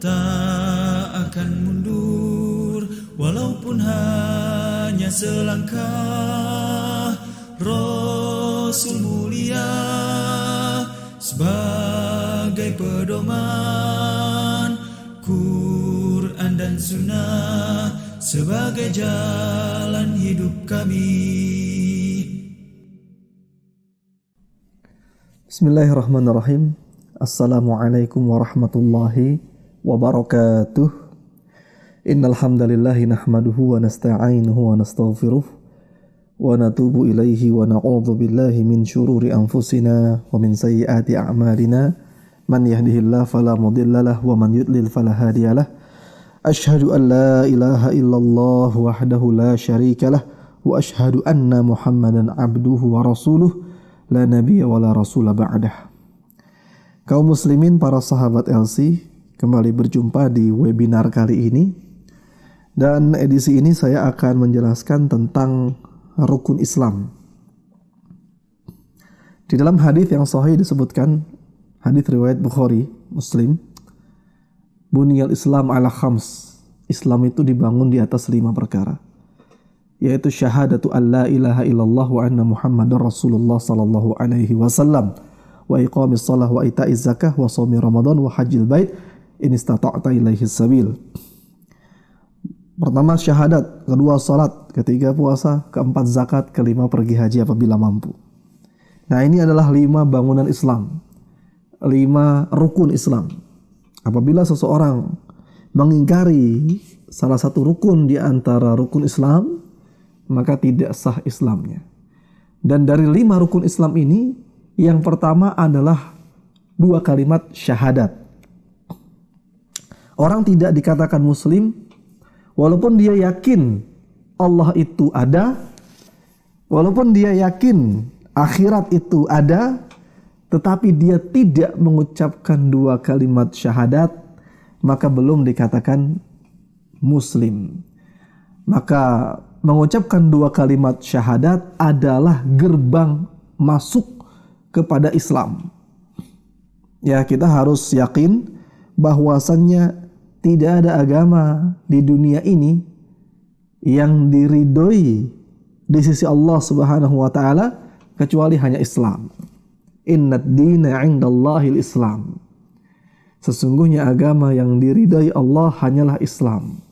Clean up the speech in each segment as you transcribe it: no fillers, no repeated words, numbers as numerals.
tak akan mundur walaupun hanya selangkah. Rasul mulia sebagai pedoman, Quran dan Sunnah sebagai jalan hidup kami. Bismillahirrahmanirrahim. Assalamualaikum warahmatullahi wabarakatuh. Innal hamdalillahi nahmaduhu wa nasta'inuhu wa nastaghfiruh wa natubu ilaihi wa na'udzu billahi min syururi anfusina wa min sayyiati a'malina. Man yahdihillahu fala mudhillalah wa man yudlil fala hadiyalah. Asyhadu an la ilaha illallah wahdahu la syarikalah wa asyhadu anna Muhammadan abduhu wa rasuluh la nabiyya wa la rasula ba'dah. Kaum muslimin, para sahabat LC, kembali berjumpa di webinar kali ini. Dan edisi ini saya akan menjelaskan tentang rukun Islam. Di dalam hadis yang sahih disebutkan, hadis riwayat Bukhari, Muslim, Buniyal Islam ala khams. Islam itu dibangun di atas 5 perkara, yaitu syahadatu an la ilaha illallah wa anna Muhammadar Rasulullah sallallahu alaihi wasallam, wa iqamis shalah wa ita'iz zakah wa shaumi ramadan wa hajjil bait in istata'ta ilaihi sabil. Pertama syahadat, kedua salat, ketiga puasa, keempat zakat, kelima pergi haji apabila mampu. Nah, ini adalah 5 bangunan Islam, 5 rukun Islam. Apabila seseorang mengingkari salah satu rukun di antara rukun Islam, maka tidak sah Islamnya. Dan dari 5 rukun Islam ini, yang pertama adalah 2 kalimat syahadat. Orang tidak dikatakan muslim walaupun dia yakin Allah itu ada, walaupun dia yakin akhirat itu ada, tetapi dia tidak mengucapkan 2 kalimat syahadat, maka belum dikatakan muslim. Maka mengucapkan 2 kalimat syahadat adalah gerbang masuk kepada Islam. Ya, kita harus yakin bahwasannya tidak ada agama di dunia ini yang diridhoi di sisi Allah Subhanahu wa taala kecuali hanya Islam. Innad dina 'indallahil Islam. Sesungguhnya agama yang diridhai Allah hanyalah Islam.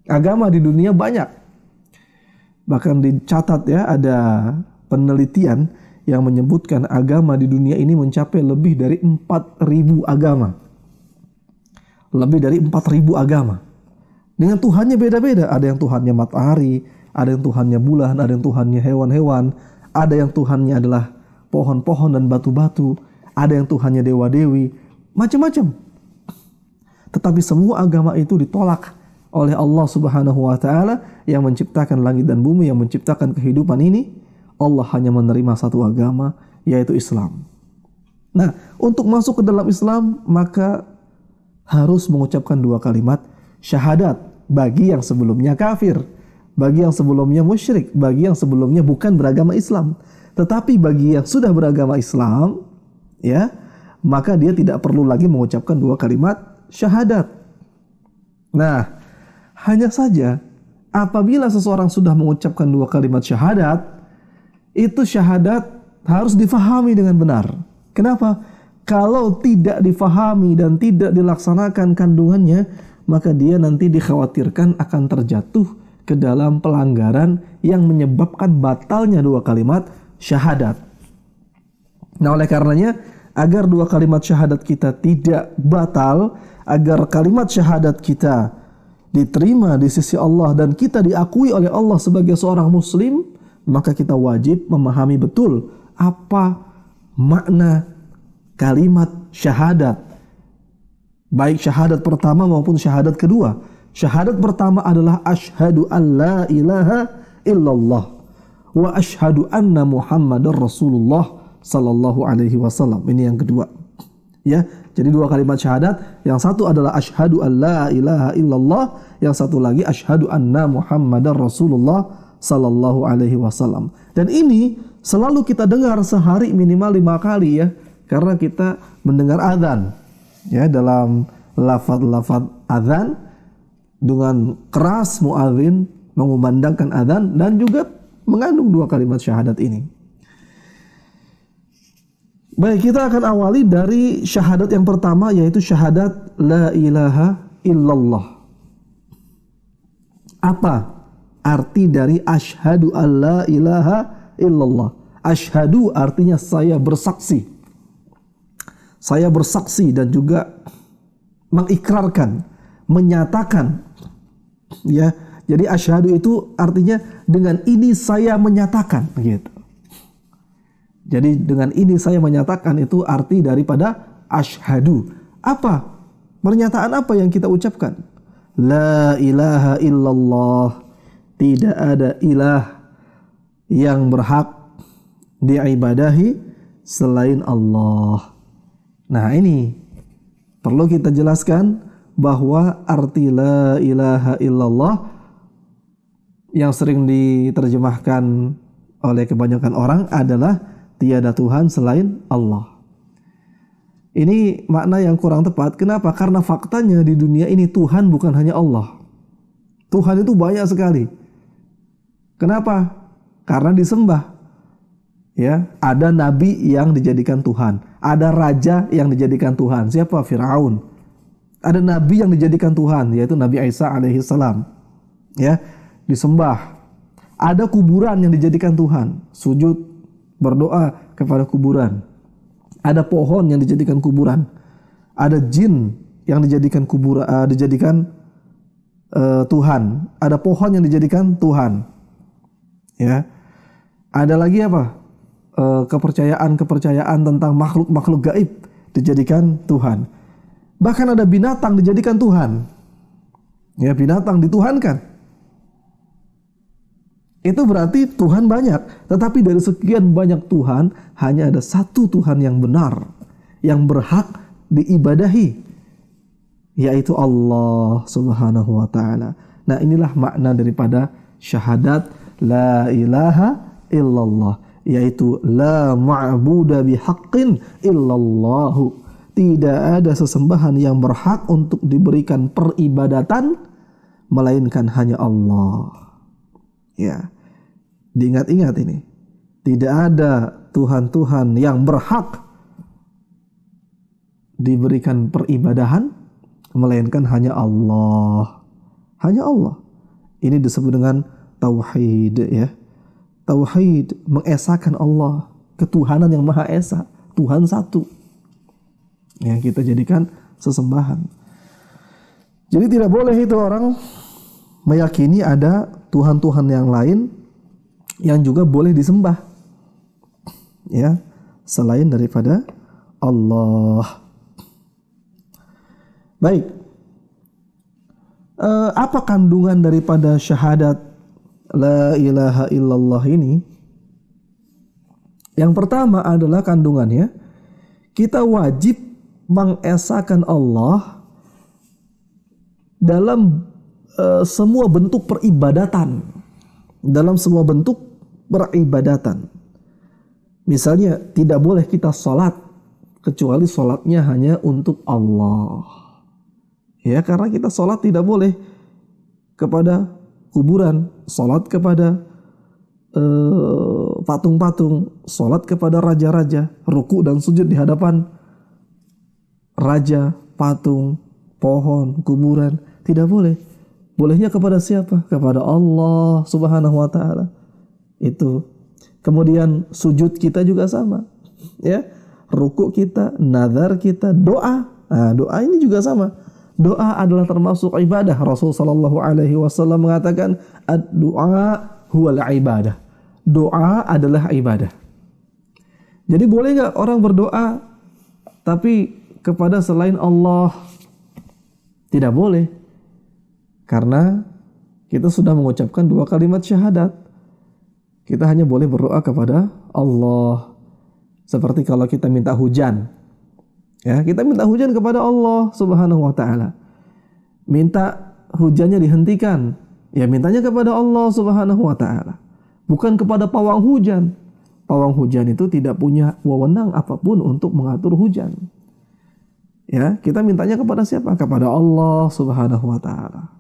Agama di dunia banyak. Bahkan dicatat ya, ada penelitian yang menyebutkan agama di dunia ini mencapai lebih dari 4.000 agama. Lebih dari 4.000 agama. Dengan Tuhannya beda-beda. Ada yang Tuhannya matahari, ada yang Tuhannya bulan, ada yang Tuhannya hewan-hewan, ada yang Tuhannya adalah pohon-pohon dan batu-batu, ada yang Tuhannya dewa-dewi, macam-macam. Tetapi semua agama itu ditolak oleh Allah Subhanahu wa taala yang menciptakan langit dan bumi, yang menciptakan kehidupan ini. Allah hanya menerima satu agama, yaitu Islam. Nah, untuk masuk ke dalam Islam maka harus mengucapkan 2 kalimat syahadat bagi yang sebelumnya kafir, bagi yang sebelumnya musyrik, bagi yang sebelumnya bukan beragama Islam. Tetapi bagi yang sudah beragama Islam, ya, maka dia tidak perlu lagi mengucapkan 2 kalimat syahadat. Nah, hanya saja apabila seseorang sudah mengucapkan 2 kalimat syahadat, itu syahadat harus difahami dengan benar. Kenapa? Kalau tidak difahami dan tidak dilaksanakan kandungannya, maka dia nanti dikhawatirkan akan terjatuh ke dalam pelanggaran yang menyebabkan batalnya 2 kalimat syahadat. Nah, oleh karenanya, agar 2 kalimat syahadat kita tidak batal, agar kalimat syahadat kita diterima di sisi Allah dan kita diakui oleh Allah sebagai seorang muslim, maka kita wajib memahami betul apa makna kalimat syahadat. Baik syahadat pertama maupun syahadat kedua. Syahadat pertama adalah asyhadu an la ilaha illallah wa asyhadu anna Muhammadar Rasulullah sallallahu alaihi wasallam. Ini yang kedua. Ya, jadi 2 kalimat syahadat. Yang satu adalah asyhadu an la ilaha illallah, yang satu lagi asyhadu anna Muhammadar Rasulullah sallallahu alaihi wasallam. Dan ini selalu kita dengar sehari minimal 5 kali ya, karena kita mendengar adzan ya dalam lafaz-lafaz azan, dengan keras muadzin mengumandangkan azan, dan juga mengandung 2 kalimat syahadat ini. Baik, kita akan awali dari syahadat yang pertama, yaitu syahadat la ilaha illallah. Apa arti dari asyhadu an la ilaha illallah? Asyhadu artinya saya bersaksi. Saya bersaksi dan juga mengikrarkan, menyatakan. Ya, jadi asyhadu itu artinya dengan ini saya menyatakan, gitu. Jadi dengan ini saya menyatakan, itu arti daripada asyhadu. Apa? Pernyataan apa yang kita ucapkan? La ilaha illallah. Tidak ada ilah yang berhak diibadahi selain Allah. Nah, ini perlu kita jelaskan bahwa arti la ilaha illallah yang sering diterjemahkan oleh kebanyakan orang adalah tiada Tuhan selain Allah. Ini makna yang kurang tepat. Kenapa? Karena faktanya di dunia ini Tuhan bukan hanya Allah. Tuhan itu banyak sekali. Kenapa? Karena disembah. Ya, ada nabi yang dijadikan Tuhan, ada raja yang dijadikan Tuhan. Siapa? Firaun. Ada nabi yang dijadikan Tuhan, yaitu Nabi Isa alaihissalam. Ya, disembah. Ada kuburan yang dijadikan Tuhan, sujud, berdoa kepada kuburan. Ada pohon yang dijadikan kuburan. Ada jin yang dijadikan kuburan, Tuhan. Ada pohon yang dijadikan Tuhan. Ya. Ada lagi apa? Kepercayaan tentang makhluk-makhluk gaib dijadikan Tuhan. Bahkan ada binatang dijadikan Tuhan. Ya, binatang dituhankan. Itu berarti Tuhan banyak. Tetapi dari sekian banyak Tuhan, hanya ada satu Tuhan yang benar, yang berhak diibadahi, yaitu Allah subhanahu wa ta'ala. Nah, inilah makna daripada syahadat la ilaha illallah, yaitu la ma'buda bihaqqin illallahu. Tidak ada sesembahan yang berhak untuk diberikan peribadatan melainkan hanya Allah. Ya, diingat-ingat ini. Tidak ada Tuhan-Tuhan yang berhak diberikan peribadahan melainkan hanya Allah. Hanya Allah. Ini disebut dengan tauhid, ya. Tauhid, mengesahkan Allah, ketuhanan yang Maha Esa, Tuhan satu. Yang kita jadikan sesembahan. Jadi tidak boleh itu orang meyakini ada Tuhan-Tuhan yang lain yang juga boleh disembah, ya, selain daripada Allah. Baik, apa kandungan daripada syahadat la ilaha illallah ini? Yang pertama adalah kandungannya, kita wajib mengesahkan Allah dalam semua bentuk peribadatan. Dalam semua bentuk peribadatan. Misalnya, tidak boleh kita sholat kecuali sholatnya hanya untuk Allah. Ya, karena kita sholat tidak boleh kepada kuburan, sholat kepada patung-patung, sholat kepada raja-raja, ruku dan sujud di hadapan raja, patung, pohon, kuburan. Tidak boleh. Bolehnya kepada siapa? Kepada Allah subhanahu wa ta'ala. Itu. Kemudian sujud kita juga sama. Ya, ruku kita, nazar kita, doa. Nah, doa ini juga sama. Doa adalah termasuk ibadah. Rasul sallallahu alaihi wasallam mengatakan, ad-du'a huwal ibadah. Doa adalah ibadah. Jadi boleh nggak orang berdoa tapi kepada selain Allah? Tidak boleh. Karena kita sudah mengucapkan 2 kalimat syahadat. Kita hanya boleh berdoa kepada Allah. Seperti kalau kita minta hujan. Ya, kita minta hujan kepada Allah subhanahu wa ta'ala. Minta hujannya dihentikan. Ya, mintanya kepada Allah subhanahu wa ta'ala. Bukan kepada pawang hujan. Pawang hujan itu tidak punya wewenang apapun untuk mengatur hujan. Ya, kita mintanya kepada siapa? Kepada Allah Subhanahu wa taala.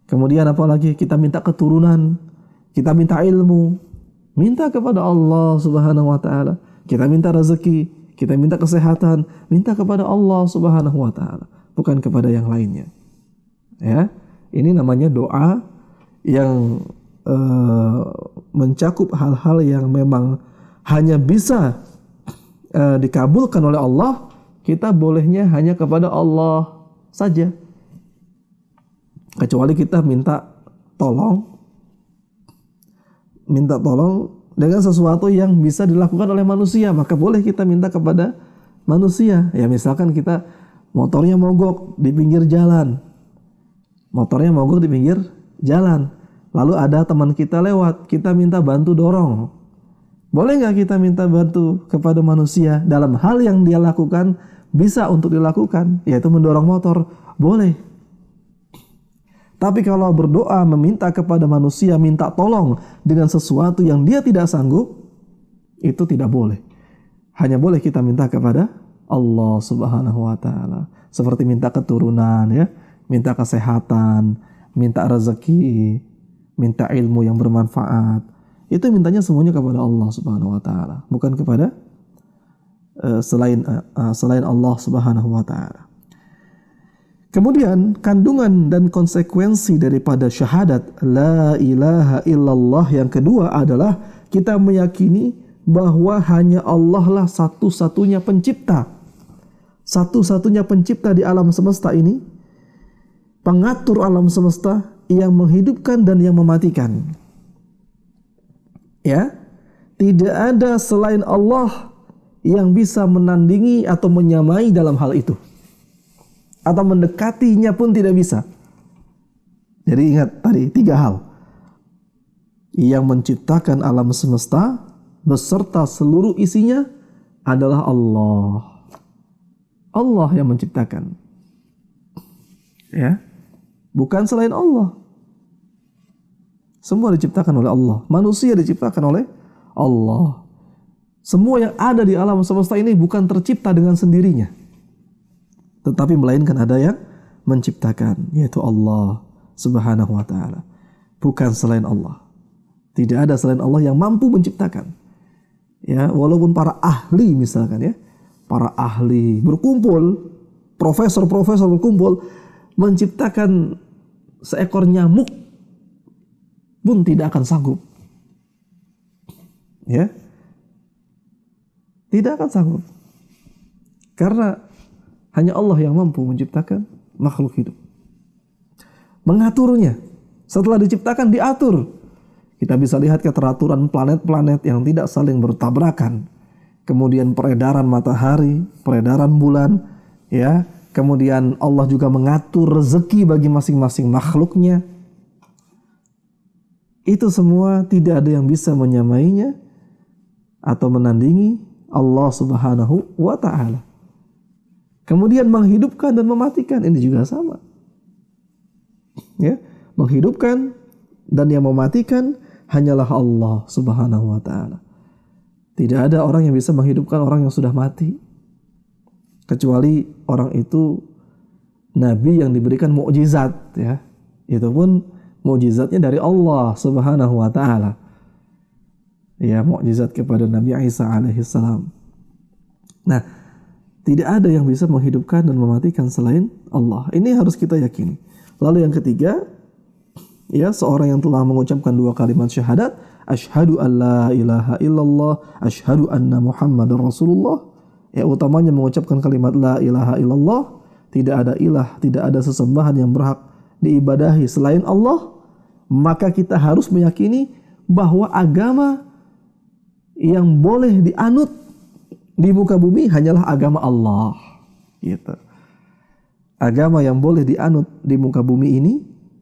Kemudian apalagi kita minta keturunan, kita minta ilmu, minta kepada Allah Subhanahu wa taala. Kita minta rezeki, kita minta kesehatan, minta kepada Allah Subhanahu wa taala, bukan kepada yang lainnya. Ya, ini namanya doa yang mencakup hal-hal yang memang hanya bisa dikabulkan oleh Allah. Kita bolehnya hanya kepada Allah saja. Kecuali kita minta tolong dengan sesuatu yang bisa dilakukan oleh manusia, maka boleh kita minta kepada manusia. Ya, misalkan kita motornya mogok di pinggir jalan. Lalu ada teman kita lewat, kita minta bantu dorong. Boleh nggak kita minta bantu kepada manusia dalam hal yang dia lakukan bisa untuk dilakukan, yaitu mendorong motor? Boleh. Tapi kalau berdoa meminta kepada manusia, minta tolong dengan sesuatu yang dia tidak sanggup, itu tidak boleh. Hanya boleh kita minta kepada Allah Subhanahu wa taala. Seperti minta keturunan, ya, minta kesehatan, minta rezeki, minta ilmu yang bermanfaat. Itu mintanya semuanya kepada Allah Subhanahu wa taala, bukan kepada selain Allah Subhanahu wa taala. Kemudian kandungan dan konsekuensi daripada syahadat la ilaha illallah yang kedua adalah kita meyakini bahwa hanya Allah lah satu-satunya pencipta. Satu-satunya pencipta di alam semesta ini, pengatur alam semesta, yang menghidupkan dan yang mematikan. Ya, tidak ada selain Allah yang bisa menandingi atau menyamai dalam hal itu, atau mendekatinya pun tidak bisa. Jadi ingat tadi 3 hal. Yang menciptakan alam semesta beserta seluruh isinya adalah Allah. Allah yang menciptakan. Ya, bukan selain Allah. Semua diciptakan oleh Allah. Manusia diciptakan oleh Allah. Semua yang ada di alam semesta ini bukan tercipta dengan sendirinya, tetapi melainkan ada yang menciptakan, yaitu Allah Subhanahu wa taala. Bukan selain Allah. Tidak ada selain Allah yang mampu menciptakan. Ya, walaupun para ahli misalkan, ya, para ahli berkumpul, profesor-profesor berkumpul menciptakan seekor nyamuk pun tidak akan sanggup. Ya, tidak akan sanggup. Karena hanya Allah yang mampu menciptakan makhluk hidup. Mengaturnya. Setelah diciptakan, diatur. Kita bisa lihat keteraturan planet-planet yang tidak saling bertabrakan. Kemudian peredaran matahari, peredaran bulan. Ya, kemudian Allah juga mengatur rezeki bagi masing-masing makhluknya. Itu semua tidak ada yang bisa menyamainya atau menandingi Allah Subhanahu wa ta'ala. Kemudian menghidupkan dan mematikan, ini juga sama. Ya, menghidupkan dan yang mematikan hanyalah Allah Subhanahu wa ta'ala. Tidak ada orang yang bisa menghidupkan orang yang sudah mati, kecuali orang itu nabi yang diberikan mukjizat, ya. Itu pun mukjizatnya dari Allah Subhanahu wa ta'ala. Ya, mukjizat kepada Nabi Isa alaihissalam. Nah, tidak ada yang bisa menghidupkan dan mematikan selain Allah. Ini harus kita yakini. Lalu yang ketiga, ya, seorang yang telah mengucapkan 2 kalimat syahadat, asyhadu an la ilaha illallah, asyhadu anna Muhammadar Rasulullah. Ya, utamanya mengucapkan kalimat la ilaha illallah, tidak ada ilah, tidak ada sesembahan yang berhak diibadahi selain Allah. Maka kita harus meyakini bahwa agama yang boleh dianut di muka bumi hanyalah agama Allah, gitu. Agama yang boleh dianut di muka bumi ini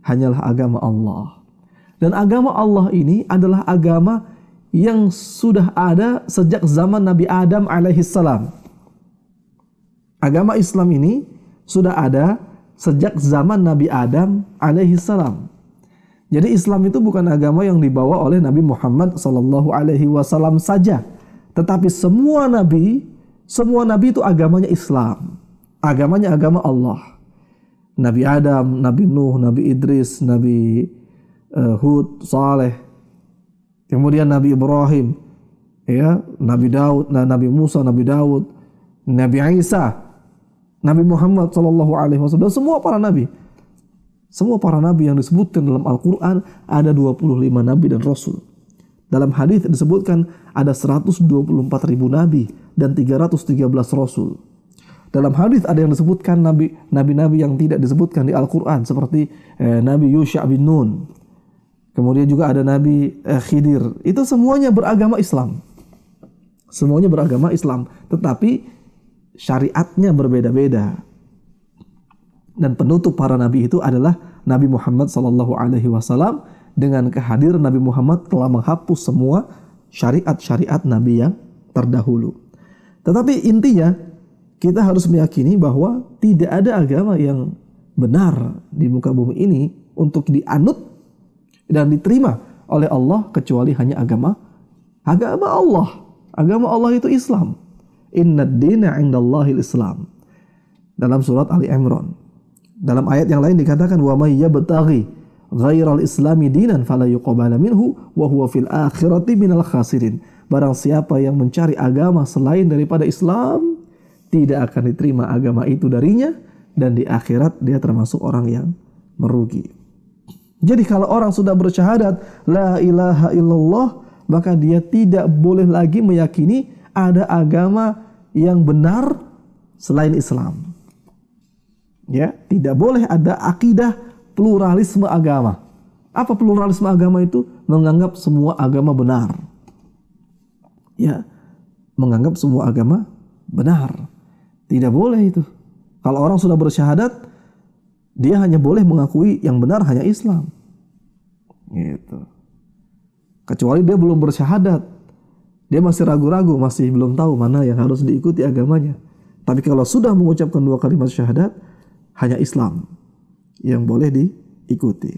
hanyalah agama Allah. Dan agama Allah ini adalah agama yang sudah ada sejak zaman Nabi Adam alaihissalam. Agama Islam ini sudah ada sejak zaman Nabi Adam alaihissalam. Jadi Islam itu bukan agama yang dibawa oleh Nabi Muhammad SAW saja, tetapi semua nabi itu agamanya Islam. Agamanya agama Allah. Nabi Adam, Nabi Nuh, Nabi Idris, Nabi Hud, Saleh, kemudian Nabi Ibrahim, ya, Nabi Daud, Nabi Musa, Nabi Daud, Nabi Isa, Nabi Muhammad SAW, dan semua para nabi. Semua para nabi yang disebutkan dalam Al-Quran, ada 25 nabi dan rasul. Dalam hadis disebutkan ada 124.000 nabi dan 313 rasul. Dalam hadis ada yang disebutkan nabi-nabi yang tidak disebutkan di Al-Quran, seperti Nabi Yusha bin Nun. Kemudian juga ada Nabi Khidir. Itu semuanya beragama Islam. Semuanya beragama Islam, tetapi syariatnya berbeda-beda. Dan penutup para nabi itu adalah Nabi Muhammad SAW. Dengan kehadiran Nabi Muhammad telah menghapus semua syariat-syariat nabi yang terdahulu. Tetapi intinya kita harus meyakini bahwa tidak ada agama yang benar di muka bumi ini untuk dianut dan diterima oleh Allah kecuali hanya agama Allah. Agama Allah itu Islam. Innad dina 'indallahil Islam. Dalam surat Ali Imran. Dalam ayat yang lain dikatakan wa may yabtaghi ghairal islami dinan fala yuqbala minhu wa huwa fil akhirati minal khasirin. Barang siapa yang mencari agama selain daripada Islam, tidak akan diterima agama itu darinya, dan di akhirat dia termasuk orang yang merugi. Jadi kalau orang sudah bersyahadat la ilaha illallah, maka dia tidak boleh lagi meyakini ada agama yang benar selain Islam. Ya, tidak boleh ada akidah pluralisme agama. Apa pluralisme agama itu? Menganggap semua agama benar. Ya, menganggap semua agama benar. Tidak boleh itu. Kalau orang sudah bersyahadat, dia hanya boleh mengakui yang benar hanya Islam. Gitu. Kecuali dia belum bersyahadat. Dia masih ragu-ragu, masih belum tahu mana yang harus diikuti agamanya. Tapi kalau sudah mengucapkan 2 kalimat syahadat, hanya Islam yang boleh diikuti.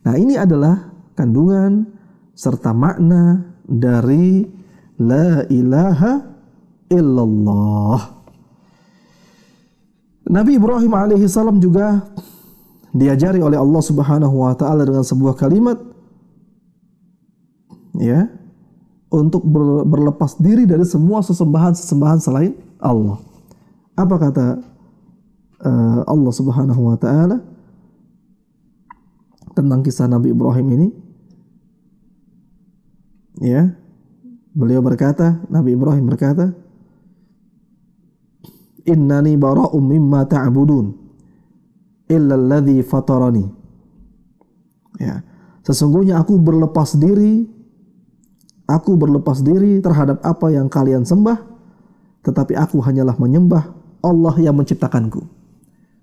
Nah, ini adalah kandungan serta makna dari la ilaha illallah. Nabi Ibrahim alaihi salam juga diajari oleh Allah Subhanahu wa taala dengan sebuah kalimat, ya, untuk berlepas diri dari semua sesembahan selain Allah. Apa kata Allah Subhanahu wa taala tentang kisah Nabi Ibrahim ini? Ya, Nabi Ibrahim berkata, innani bara'um mimma ta'budun illa alladhi fatarani. Ya, sesungguhnya aku berlepas diri terhadap apa yang kalian sembah, tetapi aku hanyalah menyembah Allah yang menciptakanku.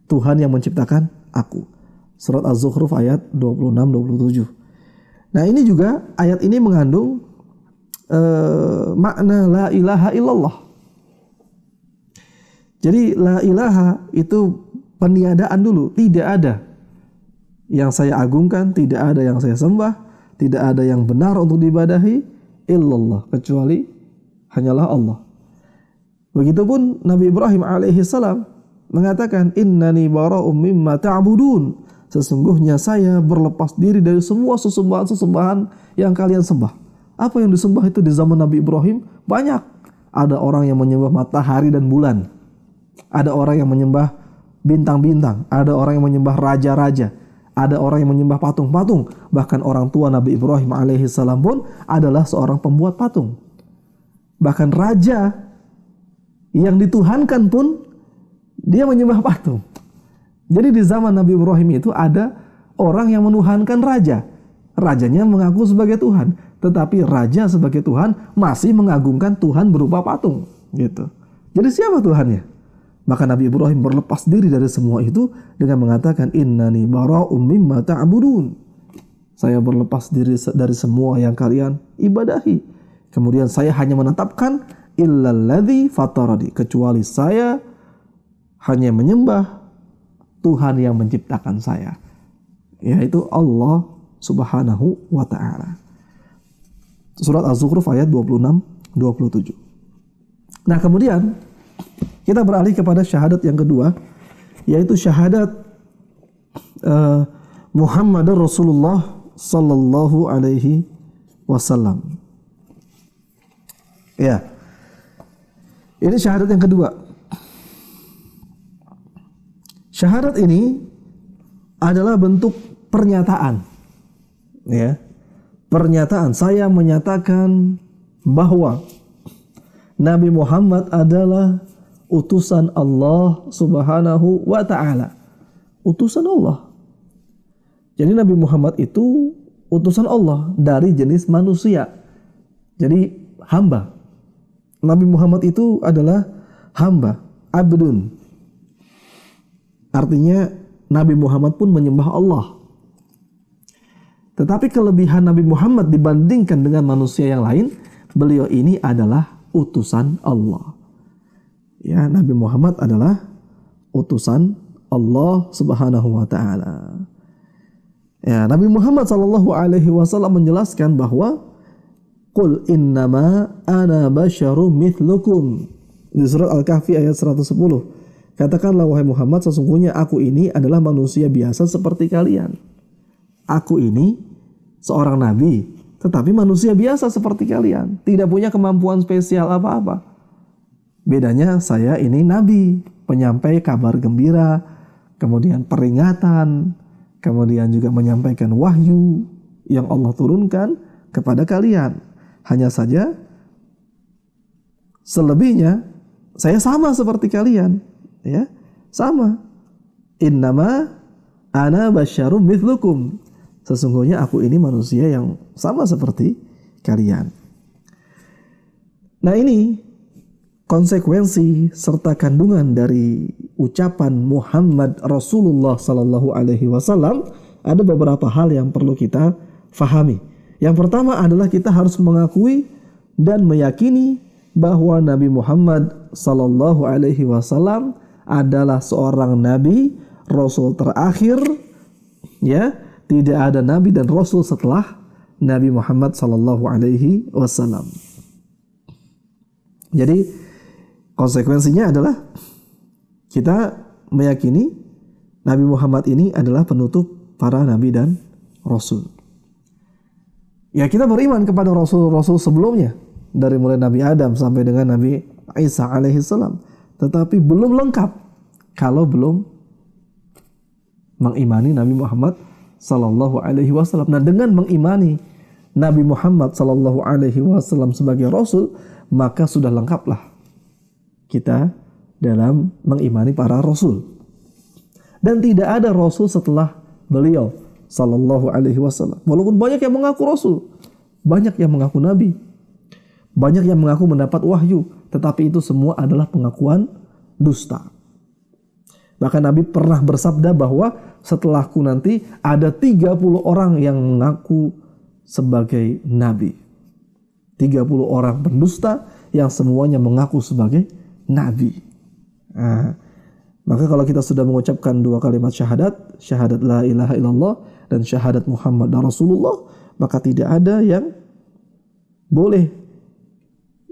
Tuhan yang menciptakan aku. Surat Az-Zukhruf ayat 26-27. Nah, ini juga ayat ini mengandung makna la ilaha illallah. Jadi la ilaha itu peniadaan dulu. Tidak ada yang saya agungkan, tidak ada yang saya sembah, tidak ada yang benar untuk diibadahi illallah, kecuali hanyalah Allah. Begitupun Nabi Ibrahim alaihi salam mengatakan innani bara'um mimma ta'budun. Sesungguhnya saya berlepas diri dari semua sesembahan yang kalian sembah. Apa yang disembah itu di zaman Nabi Ibrahim? Banyak. Ada orang yang menyembah matahari dan bulan. Ada orang yang menyembah bintang-bintang. Ada orang yang menyembah raja-raja. Ada orang yang menyembah patung-patung. Bahkan orang tua Nabi Ibrahim alaihi salam pun adalah seorang pembuat patung. Bahkan raja yang dituhankan pun dia menyembah patung. Jadi di zaman Nabi Ibrahim itu ada orang yang menuhankan raja. Rajanya mengaku sebagai Tuhan, tetapi raja sebagai Tuhan masih mengagungkan Tuhan berupa patung, gitu. Jadi siapa Tuhannya? Maka Nabi Ibrahim berlepas diri dari semua itu dengan mengatakan innani bara'um mimma ta'budun. Saya berlepas diri dari semua yang kalian ibadahi. Kemudian saya hanya menetapkan illalladzi fatarani, kecuali saya hanya menyembah Tuhan yang menciptakan saya, yaitu Allah Subhanahu wa ta'ala. Surat Az-Zukhruf ayat 26-27. Nah, kemudian kita beralih kepada syahadat yang kedua, yaitu syahadat Muhammadur Rasulullah sallallahu alaihi wasallam. Ya. Ini syahadat yang kedua. Syahadat ini adalah bentuk pernyataan. Ya. Pernyataan, saya menyatakan bahwa Nabi Muhammad adalah utusan Allah Subhanahu wa taala. Utusan Allah. Jadi Nabi Muhammad itu utusan Allah dari jenis manusia. Jadi hamba. Nabi Muhammad itu adalah hamba, abdun. Artinya Nabi Muhammad pun menyembah Allah. Tetapi kelebihan Nabi Muhammad dibandingkan dengan manusia yang lain, beliau ini adalah utusan Allah. Ya, Nabi Muhammad adalah utusan Allah Subhanahu wa taala. Ya, Nabi Muhammad sallallahu alaihi wasallam menjelaskan bahwa qul innama ana basyarum mithlukum. Di surat Al-Kahfi ayat 110. Katakanlah wahai Muhammad, sesungguhnya aku ini adalah manusia biasa seperti kalian. Aku ini seorang nabi, tetapi manusia biasa seperti kalian, tidak punya kemampuan spesial apa-apa. Bedanya saya ini nabi, penyampai kabar gembira, kemudian peringatan, kemudian juga menyampaikan wahyu yang Allah turunkan kepada kalian. Hanya saja selebihnya saya sama seperti kalian, ya, sama. Innama ana basyarum mithlukum. Sesungguhnya aku ini manusia yang sama seperti kalian. Nah, ini konsekuensi serta kandungan dari ucapan Muhammad Rasulullah sallallahu alaihi wasallam. Ada beberapa hal yang perlu kita fahami. Yang pertama adalah kita harus mengakui dan meyakini bahwa Nabi Muhammad sallallahu alaihi wasallam adalah seorang nabi, rasul terakhir, ya. Tidak ada nabi dan rasul setelah Nabi Muhammad sallallahu alaihi wasallam. Jadi konsekuensinya adalah kita meyakini Nabi Muhammad ini adalah penutup para nabi dan rasul. Ya, kita beriman kepada rasul-rasul sebelumnya, dari mulai Nabi Adam sampai dengan Nabi Isa alaihi salam. Tetapi belum lengkap kalau belum mengimani Nabi Muhammad sallallahu alaihi wasallam. Nah, dengan mengimani Nabi Muhammad sallallahu alaihi wasallam sebagai rasul, maka sudah lengkaplah kita dalam mengimani para rasul. Dan tidak ada rasul setelah beliau sallallahu alaihi wasallam. Walaupun banyak yang mengaku rasul, banyak yang mengaku nabi, banyak yang mengaku mendapat wahyu, tetapi itu semua adalah pengakuan dusta. Bahkan Nabi pernah bersabda bahwa setelahku nanti ada 30 orang yang mengaku sebagai nabi. 30 orang pendusta yang semuanya mengaku sebagai nabi. Nah, maka kalau kita sudah mengucapkan dua kalimat syahadat, syahadat la ilaha illallah dan syahadat Muhammad Rasulullah, maka tidak ada yang boleh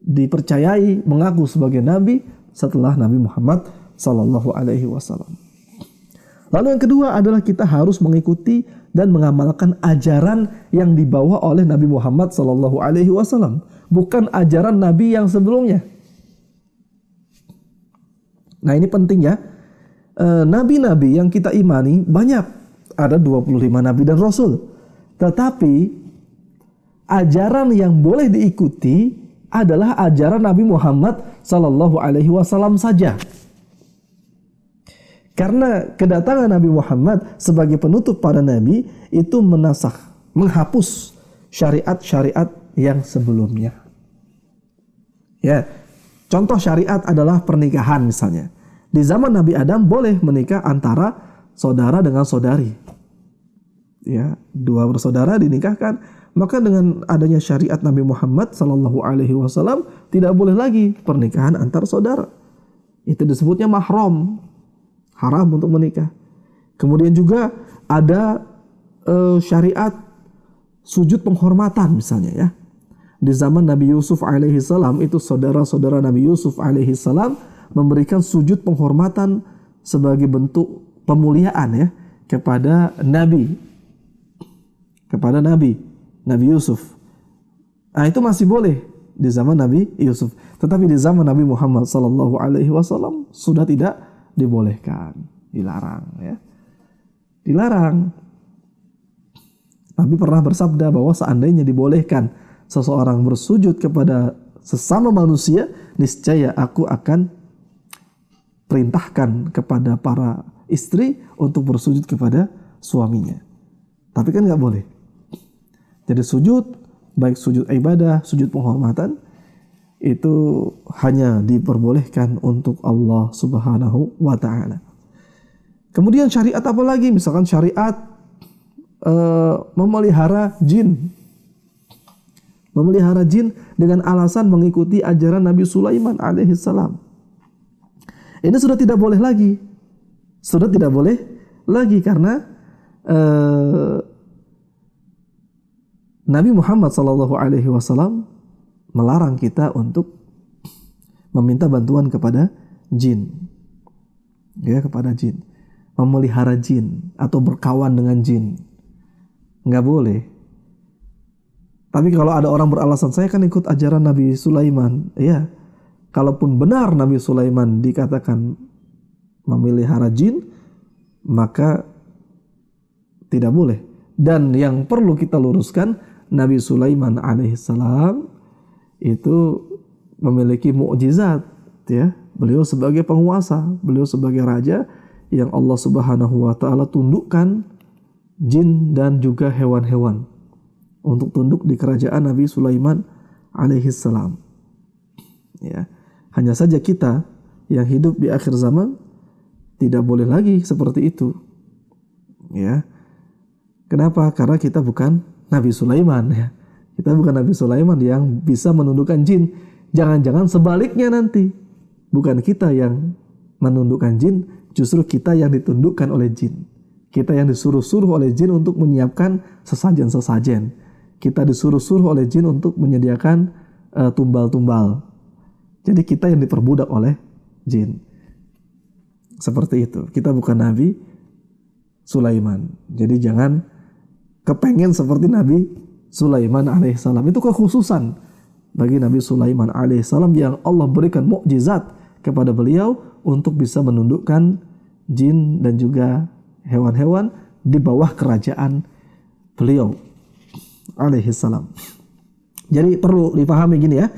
dipercayai mengaku sebagai nabi setelah Nabi Muhammad sallallahu alaihi wasallam. Lalu yang kedua adalah kita harus mengikuti dan mengamalkan ajaran yang dibawa oleh Nabi Muhammad sallallahu alaihi wasallam, bukan ajaran nabi yang sebelumnya. Nah, ini penting ya. Nabi-nabi yang kita imani banyak, ada 25 nabi dan rasul. Tetapi ajaran yang boleh diikuti adalah ajaran Nabi Muhammad sallallahu alaihi wasallam saja. Karena kedatangan Nabi Muhammad sebagai penutup para nabi itu menasakh, menghapus syariat-syariat yang sebelumnya. Ya, contoh syariat adalah pernikahan misalnya. Di zaman Nabi Adam boleh menikah antara saudara dengan saudari. Ya, dua bersaudara dinikahkan. Maka dengan adanya syariat Nabi Muhammad sallallahu alaihi wasallam tidak boleh lagi pernikahan antar saudara. Itu disebutnya mahram. Haram untuk menikah. Kemudian juga ada syariat sujud penghormatan misalnya ya. Di zaman Nabi Yusuf alaihi salam itu saudara-saudara Nabi Yusuf alaihi salam memberikan sujud penghormatan sebagai bentuk pemuliaan ya kepada Nabi Yusuf. Nah, itu masih boleh di zaman Nabi Yusuf. Tetapi di zaman Nabi Muhammad sallallahu alaihi wasallam sudah tidak dibolehkan, dilarang ya. Dilarang. Nabi pernah bersabda bahwa seandainya dibolehkan seseorang bersujud kepada sesama manusia, niscaya aku akan perintahkan kepada para istri untuk bersujud kepada suaminya. Tapi kan nggak boleh. Jadi sujud, baik sujud ibadah, sujud penghormatan, itu hanya diperbolehkan untuk Allah Subhanahu wa ta'ala. Kemudian syariat apa lagi? Misalkan syariat memelihara jin. Memelihara jin dengan alasan mengikuti ajaran Nabi Sulaiman alaihissalam. Ini sudah tidak boleh lagi. Sudah tidak boleh lagi karena Nabi Muhammad SAW melarang kita untuk meminta bantuan kepada jin. Ya, kepada jin. Memelihara jin atau berkawan dengan jin. Nggak boleh. Tapi kalau ada orang beralasan, saya kan ikut ajaran Nabi Sulaiman. Ya, kalaupun benar Nabi Sulaiman dikatakan memelihara jin, maka tidak boleh. Dan yang perlu kita luruskan, Nabi Sulaiman alaihissalam itu memiliki mukjizat, ya. Beliau sebagai penguasa, beliau sebagai raja yang Allah Subhanahu wa taala tundukkan jin dan juga hewan-hewan untuk tunduk di kerajaan Nabi Sulaiman alaihissalam. Ya. Hanya saja kita yang hidup di akhir zaman tidak boleh lagi seperti itu. Ya. Kenapa? Karena kita bukan Nabi Sulaiman ya. Kita bukan Nabi Sulaiman yang bisa menundukkan jin. Jangan-jangan sebaliknya nanti. Bukan kita yang menundukkan jin, justru kita yang ditundukkan oleh jin. Kita yang disuruh-suruh oleh jin untuk menyiapkan sesajen-sesajen. Kita disuruh-suruh oleh jin untuk menyediakan tumbal-tumbal. Jadi kita yang diperbudak oleh jin. Seperti itu. Kita bukan Nabi Sulaiman. Jadi jangan kepengen seperti Nabi Sulaiman alaihissalam. Itu kekhususan bagi Nabi Sulaiman alaihissalam yang Allah berikan mukjizat kepada beliau untuk bisa menundukkan jin dan juga hewan-hewan di bawah kerajaan beliau alaihissalam. Jadi perlu dipahami gini ya.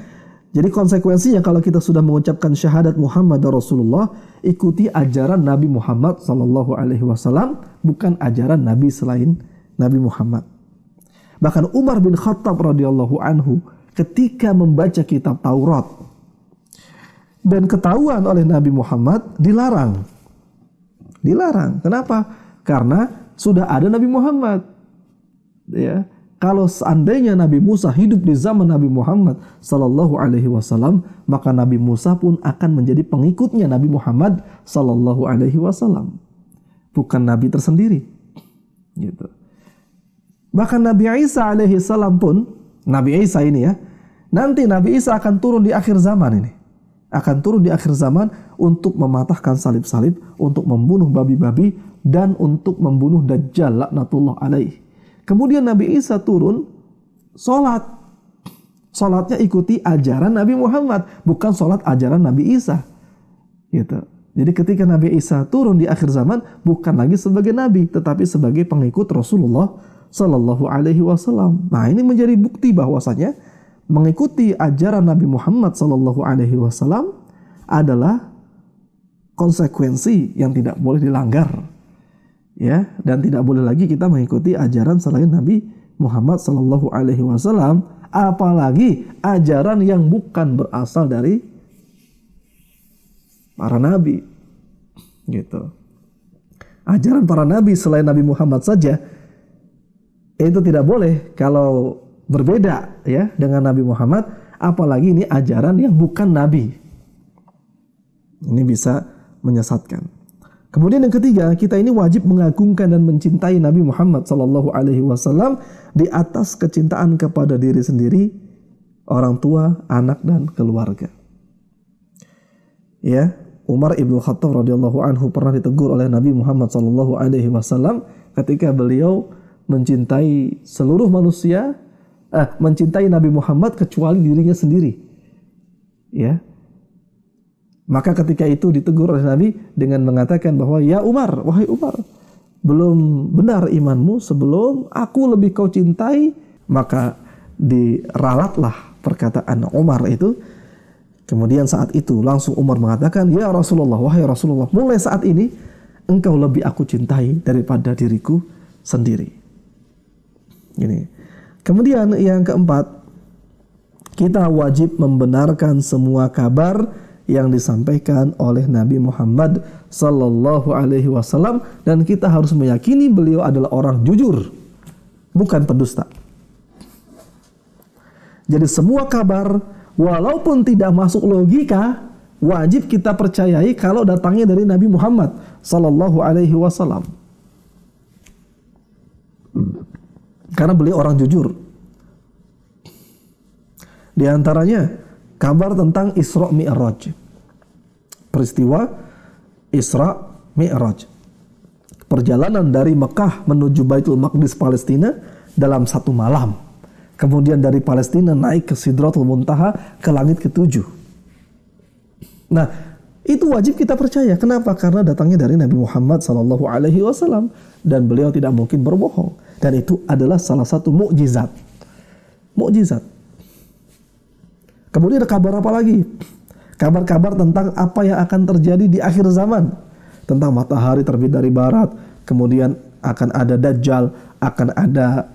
Jadi konsekuensinya kalau kita sudah mengucapkan syahadat Muhammad Rasulullah, ikuti ajaran Nabi Muhammad sallallahu alaihi wasallam, bukan ajaran Nabi selain Nabi Muhammad. Bahkan Umar bin Khattab radhiyallahu anhu ketika membaca kitab Taurat dan ketahuan oleh Nabi Muhammad, dilarang. Dilarang. Kenapa? Karena sudah ada Nabi Muhammad. Ya. Kalau seandainya Nabi Musa hidup di zaman Nabi Muhammad sallallahu alaihi wasallam, maka Nabi Musa pun akan menjadi pengikutnya Nabi Muhammad sallallahu alaihi wasallam. Bukan nabi tersendiri. Gitu. Bahkan Nabi Isa alaihi salam pun, Nabi Isa ini ya, nanti Nabi Isa akan turun di akhir zaman ini. Akan turun di akhir zaman untuk mematahkan salib-salib, untuk membunuh babi-babi, dan untuk membunuh Dajjal laknatullah alaihi. Kemudian Nabi Isa turun, sholat. Sholatnya ikuti ajaran Nabi Muhammad, bukan sholat ajaran Nabi Isa. Gitu. Jadi ketika Nabi Isa turun di akhir zaman, bukan lagi sebagai Nabi, tetapi sebagai pengikut Rasulullah Sallallahu Alaihi Wasallam. Nah, ini menjadi bukti bahwasanya mengikuti ajaran Nabi Muhammad Sallallahu Alaihi Wasallam adalah konsekuensi yang tidak boleh dilanggar, ya, dan tidak boleh lagi kita mengikuti ajaran selain Nabi Muhammad Sallallahu Alaihi Wasallam, apalagi ajaran yang bukan berasal dari para nabi, gitu. Ajaran para nabi selain Nabi Muhammad saja itu tidak boleh kalau berbeda ya dengan Nabi Muhammad, apalagi ini ajaran yang bukan nabi. Ini bisa menyesatkan. Kemudian yang ketiga, kita ini wajib mengagungkan dan mencintai Nabi Muhammad sallallahu alaihi wasallam di atas kecintaan kepada diri sendiri, orang tua, anak dan keluarga. Ya, Umar ibn Khattab radhiyallahu anhu pernah ditegur oleh Nabi Muhammad sallallahu alaihi wasallam ketika beliau mencintai seluruh manusia, mencintai Nabi Muhammad kecuali dirinya sendiri. Ya. Maka ketika itu ditegur oleh Nabi dengan mengatakan bahwa ya Umar, wahai Umar, belum benar imanmu sebelum aku lebih kau cintai. Maka diralatlah perkataan Umar itu. Kemudian saat itu langsung Umar mengatakan, ya Rasulullah, wahai Rasulullah, mulai saat ini engkau lebih aku cintai daripada diriku sendiri. Ini. Kemudian yang keempat, kita wajib membenarkan semua kabar yang disampaikan oleh Nabi Muhammad sallallahu alaihi wasallam, dan kita harus meyakini beliau adalah orang jujur, bukan pendusta. Jadi semua kabar walaupun tidak masuk logika, wajib kita percayai kalau datangnya dari Nabi Muhammad sallallahu alaihi wasallam. Karena beliau orang jujur. Di antaranya kabar tentang Isra Mi'raj. Peristiwa Isra Mi'raj. Perjalanan dari Mekah menuju Baitul Maqdis Palestina dalam satu malam. Kemudian dari Palestina naik ke Sidratul Muntaha, ke langit ke-7. Nah, itu wajib kita percaya. Kenapa? Karena datangnya dari Nabi Muhammad SAW, dan beliau tidak mungkin berbohong. Dan itu adalah salah satu mukjizat. Mukjizat. Kemudian ada kabar apa lagi? Kabar-kabar tentang apa yang akan terjadi di akhir zaman. Tentang matahari terbit dari barat, kemudian akan ada Dajjal, akan ada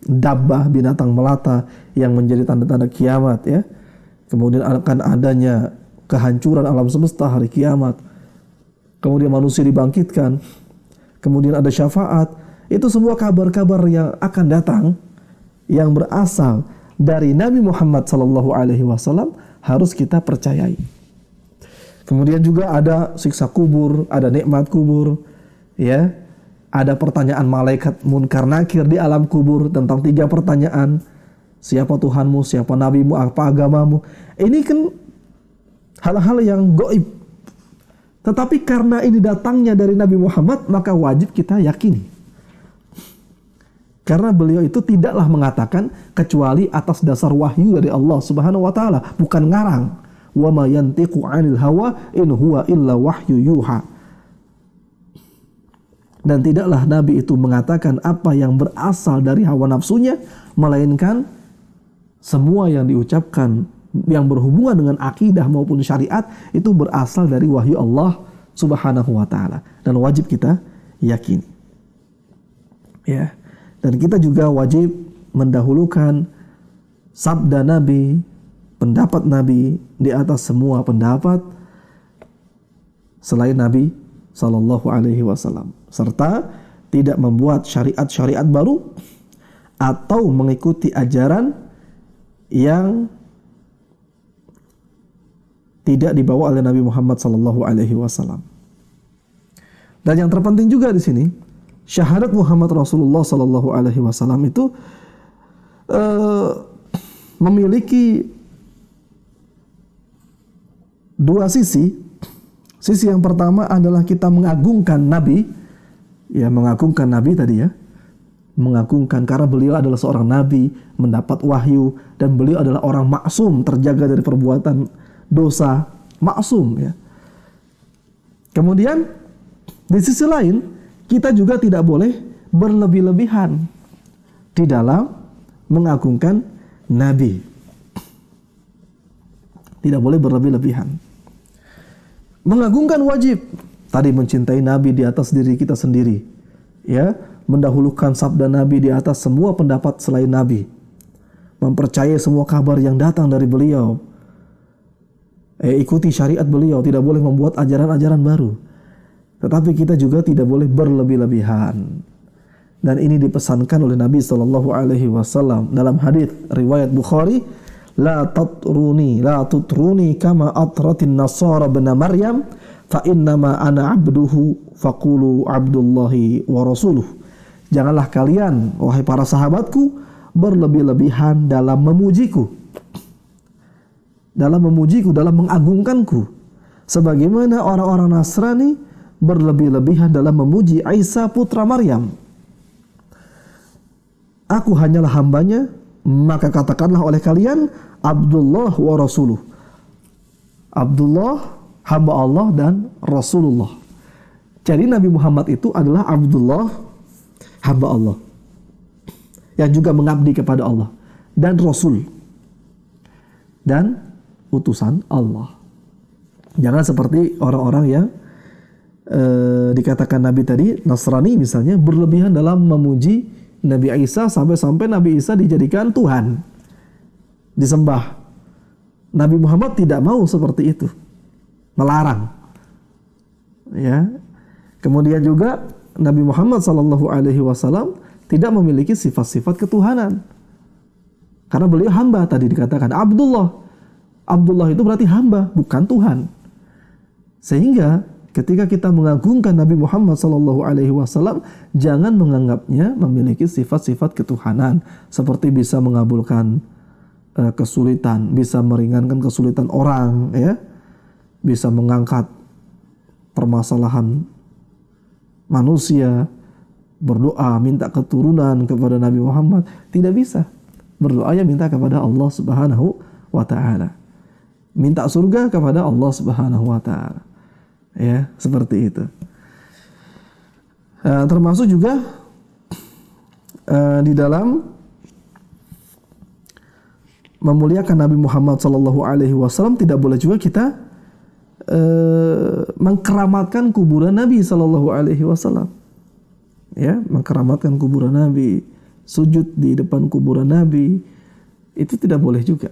dabbah, binatang melata yang menjadi tanda-tanda kiamat, ya. Kemudian akan adanya kehancuran alam semesta hari kiamat. Kemudian manusia dibangkitkan. Kemudian ada syafaat. Itu semua kabar-kabar yang akan datang yang berasal dari Nabi Muhammad SAW harus kita percayai. Kemudian juga ada siksa kubur, ada nikmat kubur, ya. Ada pertanyaan malaikat munkar nakir di alam kubur tentang 3 pertanyaan. Siapa Tuhanmu, siapa nabimu, apa agamamu. Ini kan hal-hal yang gaib. Tetapi karena ini datangnya dari Nabi Muhammad, maka wajib kita yakini. Karena beliau itu tidaklah mengatakan kecuali atas dasar wahyu dari Allah Subhanahu wa taala, bukan ngarang. Wa ma yantiqu 'anil hawa in huwa illa wahyu yuha. Dan tidaklah Nabi itu mengatakan apa yang berasal dari hawa nafsunya, melainkan semua yang diucapkan yang berhubungan dengan akidah maupun syariat itu berasal dari wahyu Allah Subhanahu wa taala, dan wajib kita yakini. Ya. Dan kita juga wajib mendahulukan sabda Nabi, pendapat Nabi di atas semua pendapat selain Nabi sallallahu alaihi wasallam, serta tidak membuat syariat-syariat baru atau mengikuti ajaran yang tidak dibawa oleh Nabi Muhammad sallallahu alaihi wasallam. Dan yang terpenting juga di sini, syahadat Muhammad Rasulullah sallallahu alaihi wasallam itu memiliki 2 sisi. Sisi yang pertama adalah kita mengagungkan Nabi, ya, mengagungkan Nabi tadi, ya, mengagungkan karena beliau adalah seorang Nabi, mendapat wahyu, dan beliau adalah orang maksum, terjaga dari perbuatan dosa, maksum, ya. Kemudian di sisi lain kita juga tidak boleh berlebih-lebihan di dalam mengagungkan Nabi. Tidak boleh berlebih-lebihan. Mengagungkan wajib. Tadi mencintai Nabi di atas diri kita sendiri, ya, mendahulukan sabda Nabi di atas semua pendapat selain Nabi, mempercayai semua kabar yang datang dari beliau, ikuti syariat beliau, tidak boleh membuat ajaran-ajaran baru. Tetapi kita juga tidak boleh berlebih-lebihan. Dan ini dipesankan oleh Nabi sallallahu alaihi wasallam dalam hadis riwayat Bukhari, la tutruni kama atratin nasara bin Maryam fa innama ana abduhu faqulu abdullahi wa rasuluh. Janganlah kalian, wahai para sahabatku, berlebih-lebihan dalam memujiku, dalam mengagungkanku, sebagaimana orang-orang Nasrani berlebih-lebihan dalam memuji Isa putra Maryam. Aku hanyalah hambanya, maka katakanlah oleh kalian Abdullah wa Rasuluh. Abdullah, hamba Allah, dan Rasulullah. Jadi Nabi Muhammad itu adalah Abdullah, hamba Allah, yang juga mengabdi kepada Allah, dan Rasul, dan utusan Allah. Jangan seperti orang-orang yang dikatakan Nabi tadi, Nasrani misalnya, berlebihan dalam memuji Nabi Isa sampai-sampai Nabi Isa dijadikan Tuhan, disembah. Nabi Muhammad tidak mau seperti itu, melarang. Ya. Kemudian juga Nabi Muhammad SAW tidak memiliki sifat-sifat ketuhanan, karena beliau hamba, tadi dikatakan Abdullah. Abdullah itu berarti hamba, bukan Tuhan. Sehingga ketika kita mengagungkan Nabi Muhammad SAW, jangan menganggapnya memiliki sifat-sifat ketuhanan, seperti bisa mengabulkan kesulitan, bisa meringankan kesulitan orang, ya, bisa mengangkat permasalahan manusia, berdoa minta keturunan kepada Nabi Muhammad. Tidak bisa. Berdoanya minta kepada Allah Subhanahu wa Ta'ala, minta surga kepada Allah Subhanahu wa Ta'ala. Ya, seperti itu. Termasuk juga di dalam memuliakan Nabi Muhammad SAW, tidak boleh juga kita mengkeramatkan kuburan Nabi SAW. Ya, mengkeramatkan kuburan Nabi, sujud di depan kuburan Nabi, itu tidak boleh juga.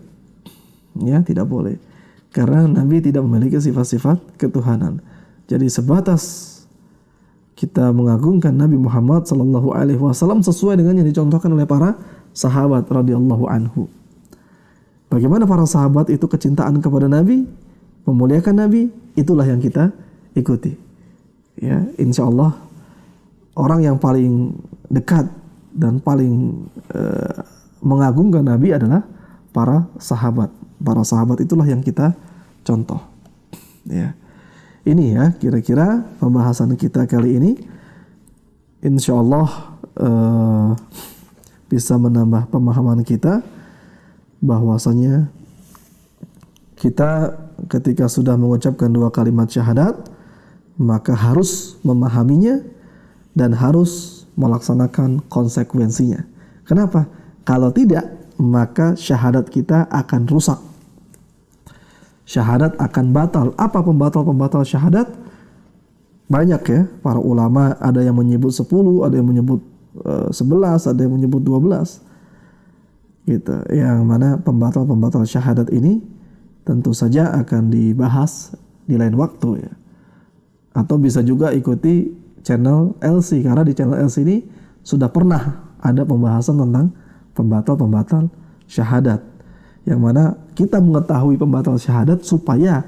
Ya, tidak boleh, karena Nabi tidak memiliki sifat-sifat ketuhanan. Jadi sebatas kita mengagungkan Nabi Muhammad SAW sesuai dengan yang dicontohkan oleh para sahabat radhiyallahu anhu. Bagaimana para sahabat itu kecintaan kepada Nabi, memuliakan Nabi, itulah yang kita ikuti. Ya, insya Allah orang yang paling dekat dan paling mengagungkan Nabi adalah para sahabat. Para sahabat itulah yang kita contoh. Ya. Ini ya kira-kira pembahasan kita kali ini. Insya Allah bisa menambah pemahaman kita bahwasanya kita ketika sudah mengucapkan 2 kalimat syahadat, maka harus memahaminya dan harus melaksanakan konsekuensinya. Kenapa? Kalau tidak, maka syahadat kita akan rusak. Syahadat akan batal. Apa pembatal-pembatal syahadat? Banyak ya, para ulama ada yang menyebut 10, ada yang menyebut 11, ada yang menyebut 12. Gitu. Yang mana pembatal-pembatal syahadat ini tentu saja akan dibahas di lain waktu ya. Atau bisa juga ikuti channel LC, karena di channel LC ini sudah pernah ada pembahasan tentang pembatal-pembatal syahadat, yang mana kita mengetahui pembatal syahadat supaya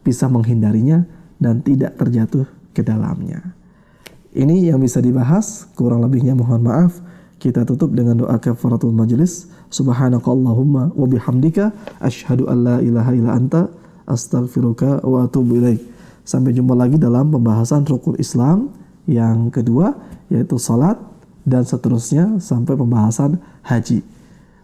bisa menghindarinya dan tidak terjatuh ke dalamnya. Ini yang bisa dibahas, kurang lebihnya mohon maaf. Kita tutup dengan doa kafaratul majlis. Subhanakallahumma wa bihamdika asyhadu an la ilaha illa anta astaghfiruka wa atubu ilaik. Sampai jumpa lagi dalam pembahasan rukun Islam yang kedua, yaitu salat, dan seterusnya sampai pembahasan haji.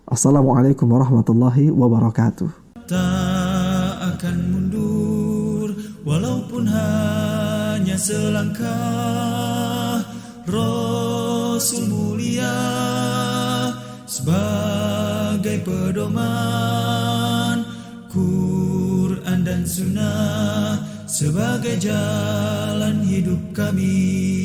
Assalamualaikum warahmatullahi wabarakatuh. Tak akan mundur walaupun hanya selangkah. Rasul mulia sebagai pedoman, Quran dan Sunnah sebagai jalan hidup kami.